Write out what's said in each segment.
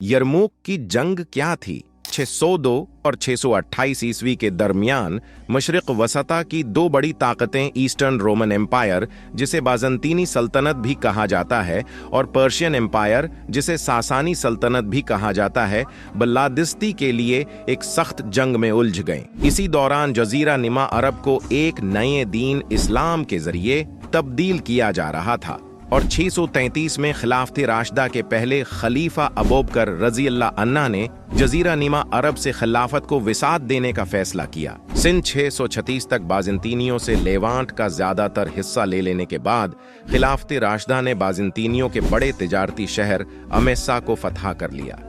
यरमूक की जंग क्या थी? 602 और 628 ईस्वी के दरमियान मशरिक वसता की दो बड़ी ताकतें ईस्टर्न रोमन एम्पायर, जिसे बाज़ंतीनी सल्तनत भी कहा जाता है, और पर्शियन एम्पायर, जिसे सासानी सल्तनत भी कहा जाता है, बल्लादिस्ती के लिए एक सख्त जंग में उलझ गए। इसी दौरान जजीरा निमा अरब को एक नए दीन इस्लाम के जरिए तब्दील किया जा रहा था और 633 में खिलाफत राशिदा के पहले खलीफा अबूबकर रजी अल्लाह अन्हा ने जजीरा निमा अरब से खिलाफत को विसात देने का फैसला किया। सन 636 तक बाज़ंतीनियों से लेवांट का ज्यादातर हिस्सा ले लेने के बाद खिलाफत राशिदा ने बाज़ंतीनियों के बड़े तिजारती शहर अमेसा को फतह कर लिया,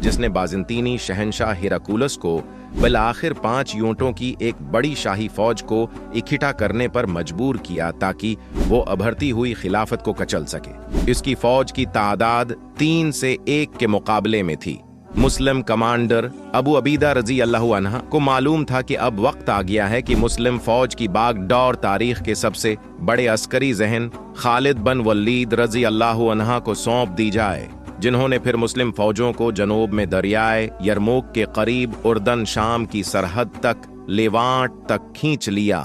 जिसने बाज़ंतीनी शहंशाह हिराकुलस को बिलाखिर 5 यूनिटों की एक बड़ी शाही फौज को इकट्ठा करने पर मजबूर किया ताकि वो अभरती हुई खिलाफत को कचल सके। इसकी फौज की तादाद 3 से 1 के मुकाबले में थी। मुस्लिम कमांडर अबू अबीदा रजी अल्लाह अन्हा को मालूम था कि अब वक्त आ गया है कि मुस्लिम फौज की बागडोर तारीख के सबसे बड़े अस्करी जहन खालिद बिन वलीद रजी अल्लाह अन्हा को सौंप दी जाए, जिन्होंने फिर मुस्लिम फौजों को जनूब में दरियाए यरमूक के करीब उर्दन शाम की सरहद तक लेवांट तक खींच लिया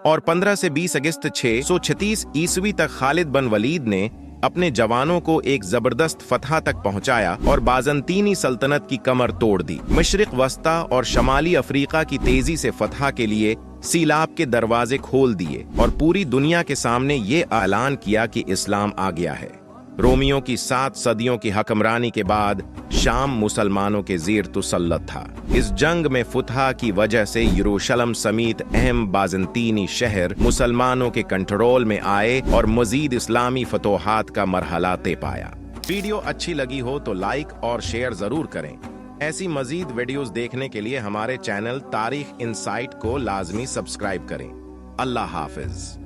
और 15 से 20 अगस्त 636 ईस्वी तक खालिद बिन वलीद ने अपने जवानों को एक जबरदस्त फतह तक पहुंचाया और बाज़ंतीनी सल्तनत की कमर तोड़ दी। मशरिक वस्ता और शमाली अफ्रीका की तेजी से फतह के लिए सीलाब के दरवाजे खोल दिए और पूरी दुनिया के सामने ये ऐलान किया कि इस्लाम आ गया है। रोमियों की 7 सदियों की हकमरानी के बाद शाम मुसलमानों के ज़ेर तुसल्लत था। इस जंग में फतह की वजह से यरूशलेम समेत अहम बाज़ंतीनी शहर मुसलमानों के कंट्रोल में आए और मजीद इस्लामी फतोहात का मरहला तय पाया। वीडियो अच्छी लगी हो तो लाइक और शेयर जरूर करें। ऐसी मजीद वीडियोस देखने के लिए हमारे चैनल तारीख इनसाइट को लाजमी सब्सक्राइब करें। अल्लाह हाफिज।